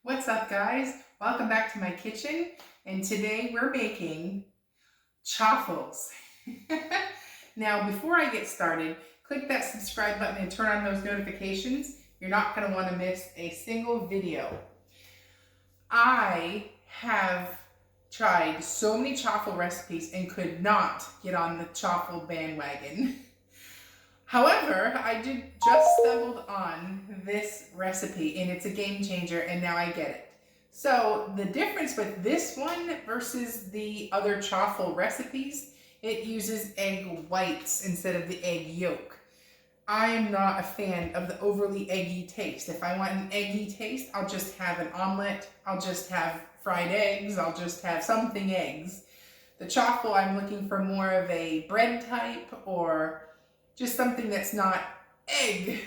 What's up, guys? Welcome back to my kitchen, and today we're making chaffles. Now, before I get started, click that subscribe button and turn on those notifications. You're not going to want to miss a single video. I have tried so many chaffle recipes and could not get on the chaffle bandwagon. However, I did just stumbled on this recipe and it's a game changer, and now I get it. So the difference with this one versus the other chaffle recipes, it uses egg whites instead of the egg yolk. I'm not a fan of the overly eggy taste. If I want an eggy taste, I'll just have an omelette, I'll just have fried eggs, I'll just have something eggs. The chaffle, I'm looking for more of a bread type or just something that's not egg.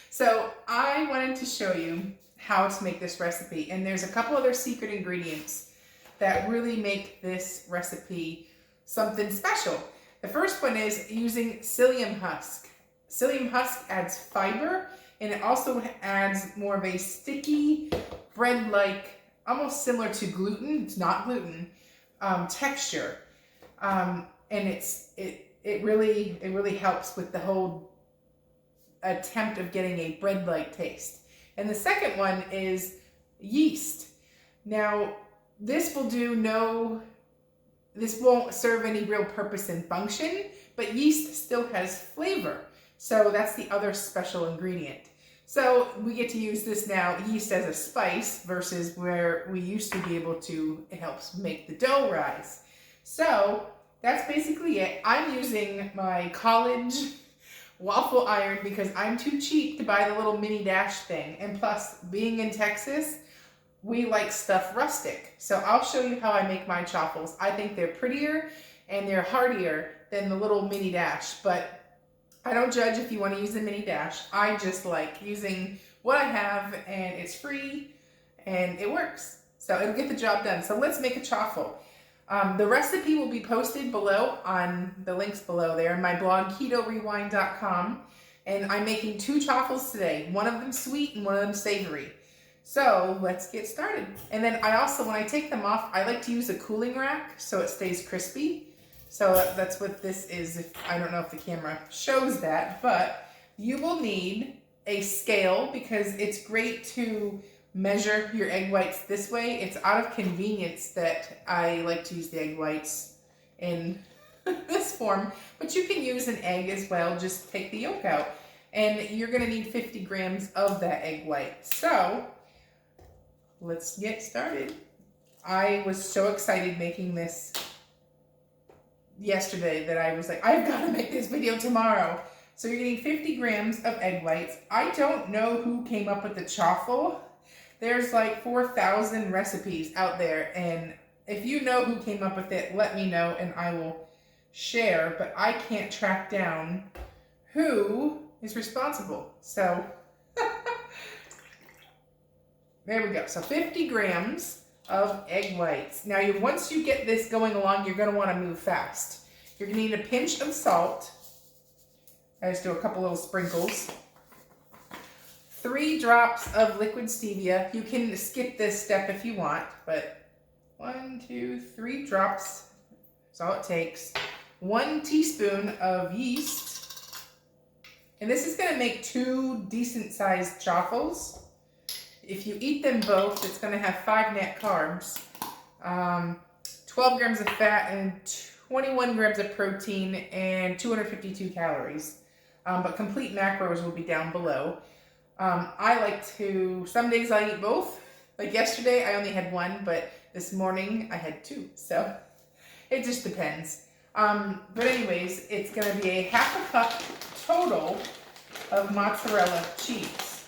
So I wanted to show you how to make this recipe, and there's a couple other secret ingredients that really make this recipe something special. The first one is using psyllium husk. Psyllium husk adds fiber, and it also adds more of a sticky bread-like, almost similar to gluten, it's not gluten, texture. And it really helps with the whole attempt of getting a bread-like taste. And the second one is yeast. Now, this won't serve any real purpose and function, but yeast still has flavor. So that's the other special ingredient. So we get to use this now, yeast as a spice, versus where we used to be able to, it helps make the dough rise. So that's basically it. I'm using my college waffle iron because I'm too cheap to buy the little mini dash thing. And plus, being in Texas, we like stuff rustic. So I'll show you how I make my chaffles. I think they're prettier and they're heartier than the little mini dash, but I don't judge if you want to use the mini dash. I just like using what I have, and it's free and it works. So it'll get the job done. So let's make a chaffle. The recipe will be posted below on the links below there in my blog, ketorewind.com. And I'm making two chaffles today, one of them sweet and one of them savory. So let's get started. And then I also, when I take them off, I like to use a cooling rack so it stays crispy. So that's what this is. I don't know if the camera shows that, but you will need a scale because it's great to measure your egg whites this way. It's out of convenience that I like to use the egg whites in this form, but you can use an egg as well. Just take the yolk out, and you're going to need 50 grams of that egg white. So let's get started. I was so excited making this yesterday that I was like, I've got to make this video tomorrow. So you're getting 50 grams of egg whites. I don't know who came up with the chaffle. There's like 4,000 recipes out there, and if you know who came up with it, let me know and I will share, but I can't track down who is responsible. So there we go. So 50 grams of egg whites. Now, once you get this going along, you're going to want to move fast. You're going to need a pinch of salt. I just do a couple little sprinkles. 3 drops of liquid stevia. You can skip this step if you want, but 1, 2, 3 drops is all it takes. 1 teaspoon of yeast. And this is going to make 2 decent sized chaffles. If you eat them both, it's going to have 5 net carbs, 12 grams of fat, and 21 grams of protein, and 252 calories. But complete macros will be down below. I like to, some days I eat both. Like yesterday, I only had 1, but this morning I had 2. So it just depends. But anyways, it's going to be a half a cup total of mozzarella cheese.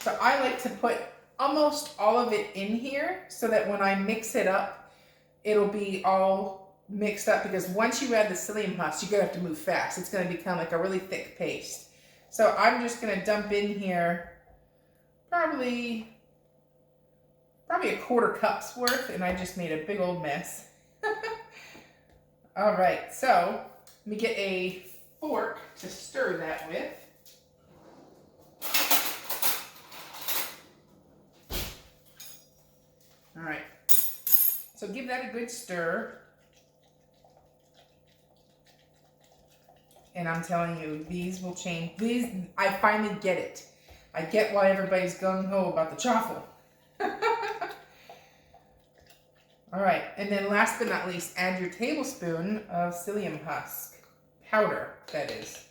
So I like to put almost all of it in here so that when I mix it up, it'll be all mixed up, because once you add the psyllium husk, you're going to have to move fast. It's going to become like a really thick paste. So I'm just going to dump in here probably a quarter cup's worth, and I just made a big old mess. All right, so let me get a fork to stir that with. So give that a good stir. And I'm telling you, these will change. These, I finally get it. I get why everybody's gung-ho about the chaffle. All right, and then last but not least, add your tablespoon of psyllium husk. Powder, that is.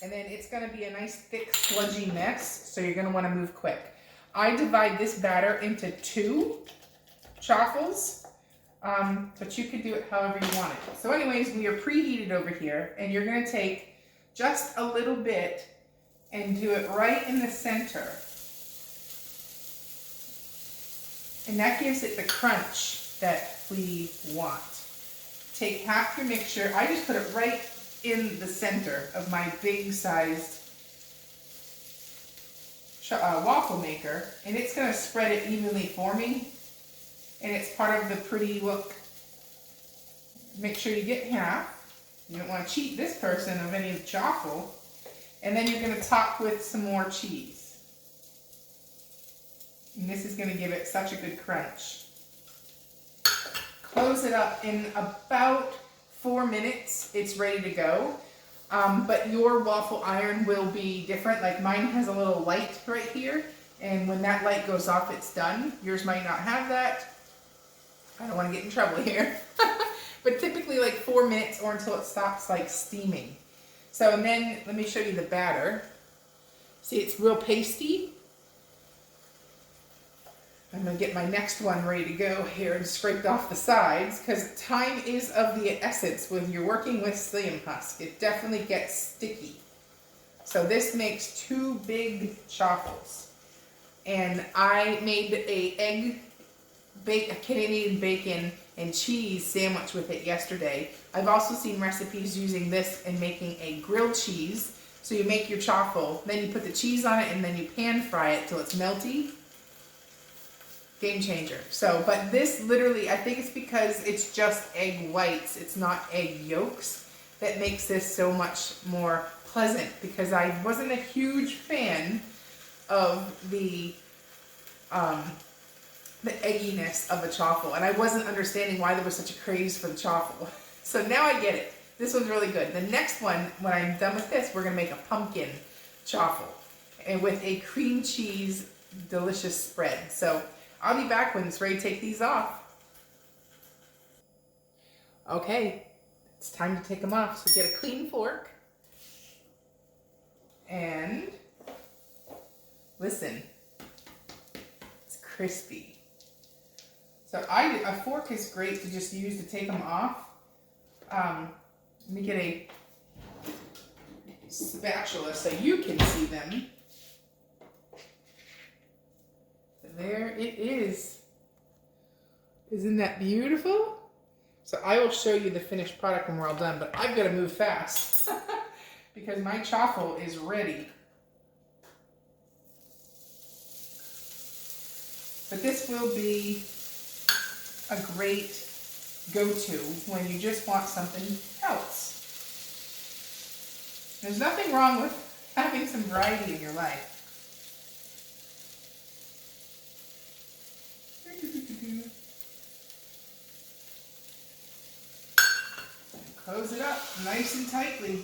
And then it's gonna be a nice thick sludgy mess, so you're gonna wanna move quick. I divide this batter into 2 chaffles, but you could do it however you want it. So anyways, we are preheated over here, and you're gonna take just a little bit and do it right in the center. And that gives it the crunch that we want. Take half your mixture. I just put it right in the center of my big sized waffle maker, and it's going to spread it evenly for me, and it's part of the pretty look. Make sure you get half. You don't want to cheat this person of any of the chaffle. And then you're going to top with some more cheese. And this is going to give it such a good crunch. Close it up in about 4 minutes. It's ready to go. But your waffle iron will be different. Like mine has a little light right here. And when that light goes off, it's done. Yours might not have that. I don't want to get in trouble here. But typically like 4 minutes or until it stops like steaming. So and then let me show you the batter. See, it's real pasty. I'm going to get my next one ready to go here and scraped off the sides because time is of the essence when you're working with psyllium husk. It definitely gets sticky. So this makes 2 big chaffles. And I made a Canadian bacon and cheese sandwich with it yesterday. I've also seen recipes using this and making a grilled cheese. So you make your chaffle, then you put the cheese on it, and then you pan fry it till it's melty. Game changer. So, but this literally, I think it's because it's just egg whites, it's not egg yolks, that makes this so much more pleasant, because I wasn't a huge fan of the egginess of a chaffle, and I wasn't understanding why there was such a craze for the chaffle. So now I get it. This one's really good. The next one, when I'm done with this, we're gonna make a pumpkin chaffle, and with a cream cheese delicious spread. So I'll be back when it's ready to take these off. Okay, it's time to take them off. So get a clean fork. And listen, it's crispy. So a fork is great to just use to take them off. Let me get a spatula so you can see them. There it is. Isn't that beautiful? So I will show you the finished product when we're all done, but I've got to move fast because my chaffle is ready. But this will be a great go-to when you just want something else. There's nothing wrong with having some variety in your life. Close it up nice and tightly.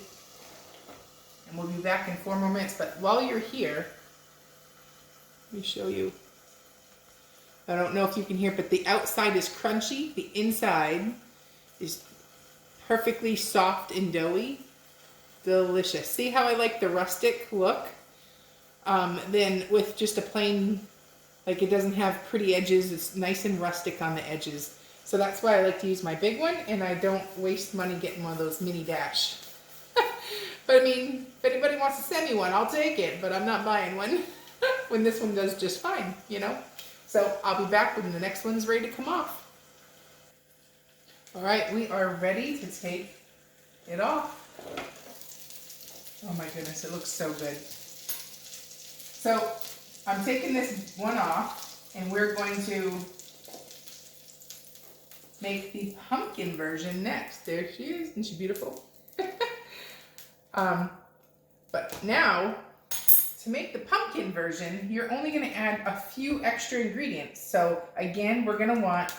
And we'll be back in 4 more minutes. But while you're here, let me show you. I don't know if you can hear, but the outside is crunchy. The inside is perfectly soft and doughy. Delicious. See how I like the rustic look? Then with just a plain, like it doesn't have pretty edges. It's nice and rustic on the edges. So that's why I like to use my big one, and I don't waste money getting one of those mini dash. But I mean, if anybody wants to send me one, I'll take it, but I'm not buying one when this one does just fine, you know? So I'll be back when the next one's ready to come off. All right, we are ready to take it off. Oh my goodness, it looks so good. So I'm taking this one off, and we're going to make the pumpkin version next. There she is. Isn't she beautiful? But now, To make the pumpkin version, you're only going to add a few extra ingredients. So again, we're going to want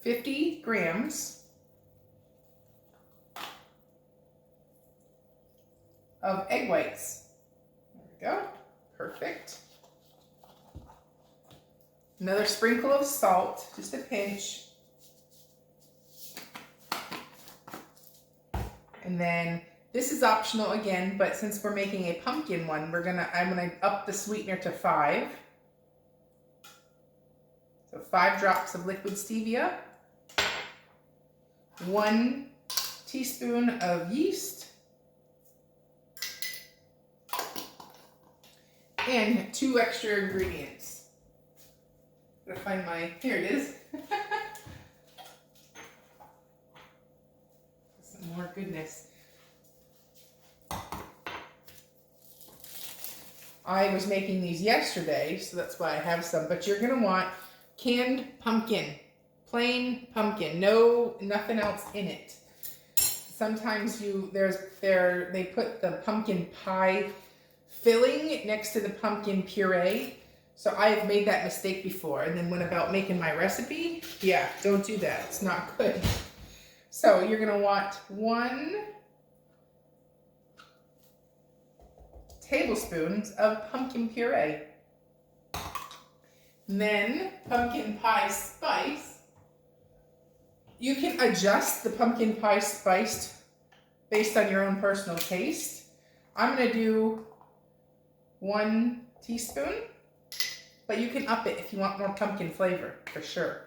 50 grams of egg whites. There we go. Perfect. Another sprinkle of salt, just a pinch. And then this is optional again, but since we're making a pumpkin one, I'm gonna up the sweetener to 5. So 5 drops of liquid stevia, 1 teaspoon of yeast, and 2 extra ingredients. Gotta find here it is. Some more goodness. I was making these yesterday, so that's why I have some, but you're gonna want canned pumpkin, plain pumpkin, nothing else in it. Sometimes they put the pumpkin pie filling next to the pumpkin puree. So I have made that mistake before and then went about making my recipe. Yeah, don't do that, it's not good. So you're gonna want 1 tablespoons of pumpkin puree. And then pumpkin pie spice. You can adjust the pumpkin pie spice based on your own personal taste. I'm gonna do 1 teaspoon, but you can up it if you want more pumpkin flavor, for sure.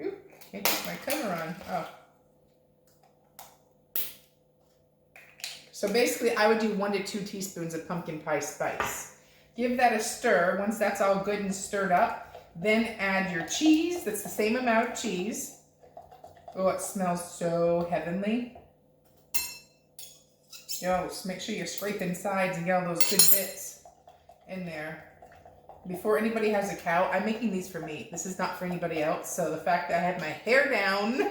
Ooh, can't get my cover on. Oh. So basically, I would do 1 to 2 teaspoons of pumpkin pie spice. Give that a stir. Once that's all good and stirred up, then add your cheese. That's the same amount of cheese. Oh, it smells so heavenly. Yo, make sure you're scraping sides and get all those good bits in there. Before anybody has a cow, I'm making these for me. This is not for anybody else. So the fact that I have my hair down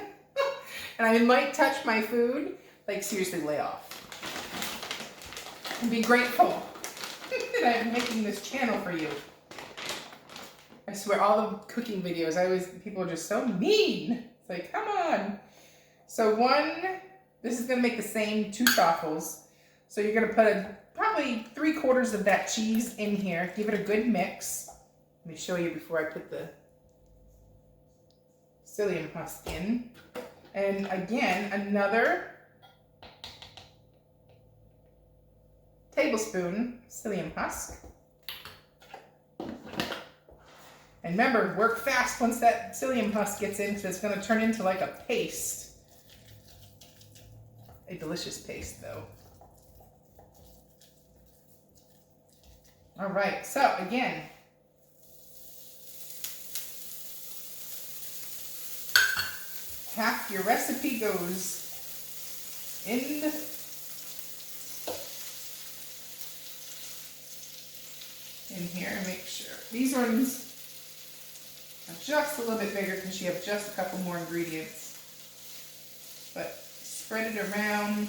and I might touch my food, like seriously lay off. And be grateful that I'm making this channel for you. I swear, all the cooking videos, people are just so mean. It's like, come on. So this is gonna make the same 2 chaffles. So you're gonna put probably 3/4 of that cheese in here. Give it a good mix. Let me show you before I put the psyllium husk in. And again, another tablespoon psyllium husk. And remember, work fast once that psyllium husk gets in, because it's going to turn into like a paste. A delicious paste, though. All right, so again, half your recipe goes in here. Make sure these ones are just a little bit bigger because you have just a couple more ingredients. But spread it around.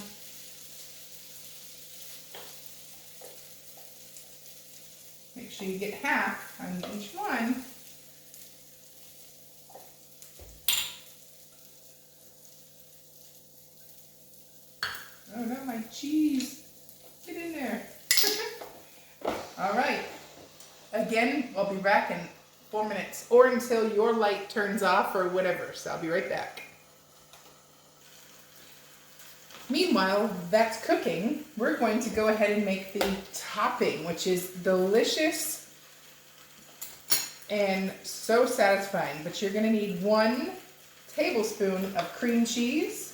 Make sure you get half on each one. Oh, not my cheese. Get in there. All right. Again, I'll be back in 4 minutes or until your light turns off or whatever. So I'll be right back. Meanwhile, that's cooking. We're going to go ahead and make the topping, which is delicious and so satisfying. But you're going to need 1 tablespoon of cream cheese.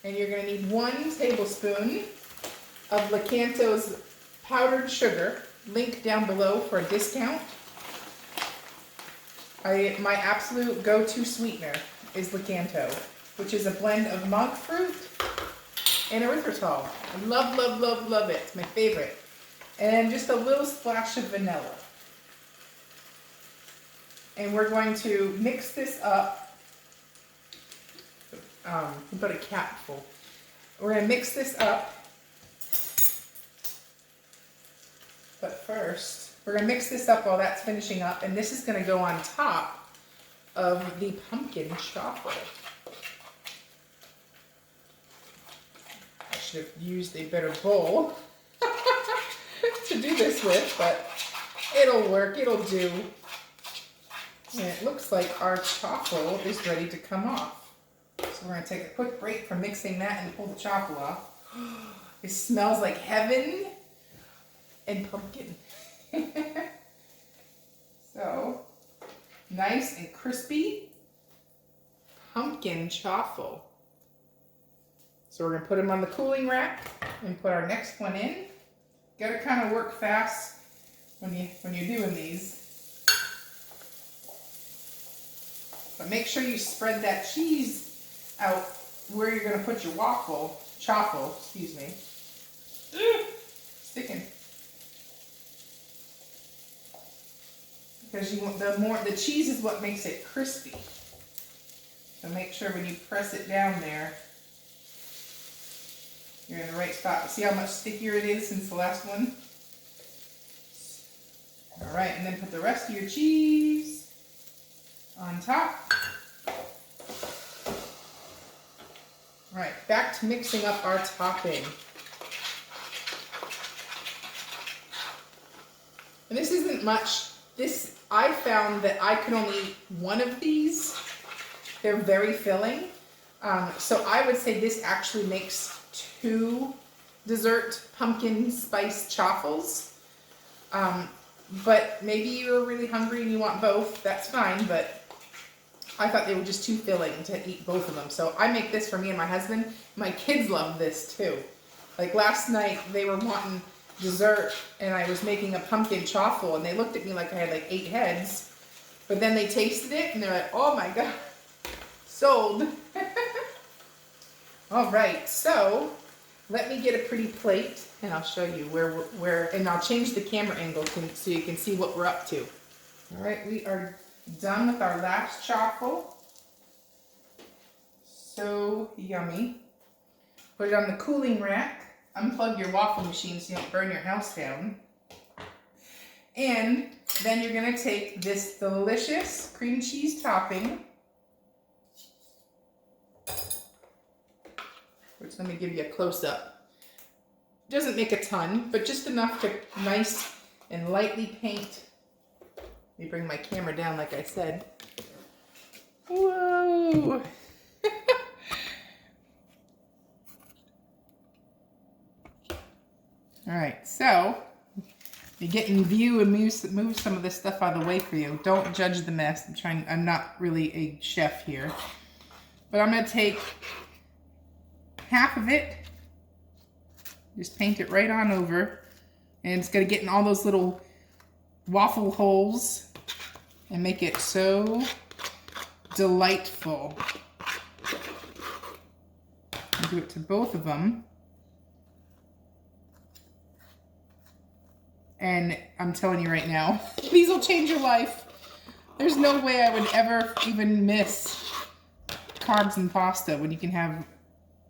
And you're going to need 1 tablespoon of Lakanto's powdered sugar. Link down below for a discount. My absolute go-to sweetener is Lakanto, which is a blend of monk fruit and erythritol. I love, love, love, love it. It's my favorite. And just a little splash of vanilla. And we're going to mix this up. about a capful. We're gonna mix this up. But first, we're gonna mix this up while that's finishing up, and this is gonna go on top of the pumpkin chaffle. I should have used a better bowl to do this with, but it'll work, it'll do. And it looks like our chaffle is ready to come off. So we're gonna take a quick break from mixing that and pull the chaffle off. It smells like heaven and pumpkin. So, nice and crispy pumpkin chaffle. So we're gonna put them on the cooling rack and put our next one in. Gotta kind of work fast when you're doing these. But make sure you spread that cheese out where you're gonna put your chaffle, excuse me. Sticking. Because you want the cheese is what makes it crispy. So make sure when you press it down there, you're in the right spot. See how much stickier it is since the last one? All right, and then put the rest of your cheese on top. All right, back to mixing up our topping. And this isn't much. I found that I could only eat one of these. They're very filling. So I would say this actually makes 2 dessert pumpkin spice chaffles. But maybe you're really hungry and you want both, that's fine, but I thought they were just too filling to eat both of them. So I make this for me and my husband. My kids love this too. Like last night they were wanting dessert and I was making a pumpkin chaffle and they looked at me like I had like 8 heads. But then they tasted it and they're like, oh my God, sold. All right, so let me get a pretty plate and I'll show you where, and I'll change the camera angle so you can see what we're up to. All right, we are done with our last chaffle. So yummy. Put it on the cooling rack. Unplug your waffle machine so you don't burn your house down. And then you're gonna take this delicious cream cheese topping, which let me give you a close-up. Doesn't make a ton, but just enough to nice and lightly paint. Let me bring my camera down like I said. Whoa! All right, so you get in view and move some of this stuff out of the way for you. Don't judge the mess. I'm not really a chef here. But I'm gonna take half of it, just paint it right on over, and it's gonna get in all those little waffle holes and make it so delightful. I'll do it to both of them. And I'm telling you right now, these will change your life. There's no way I would ever even miss carbs and pasta when you can have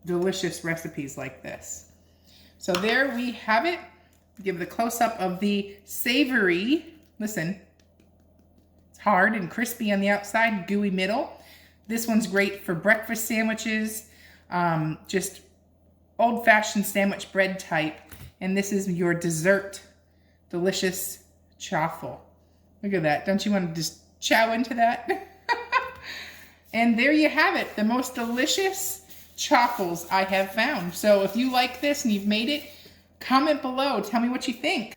delicious recipes like this. So there we have it. Give the close-up of the savory. Listen, it's hard and crispy on the outside, gooey middle. This one's great for breakfast sandwiches, just old-fashioned sandwich bread type. And this is your dessert delicious chaffle. Look at that. Don't you want to just chow into that? And there you have it. The most delicious chaffles I have found. So if you like this and you've made it, comment below. Tell me what you think.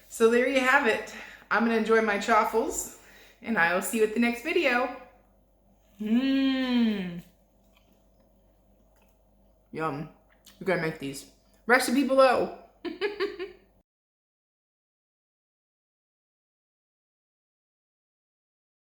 So there you have it. I'm going to enjoy my chaffles and I will see you at the next video. Yum. You gotta make these. Recipe below.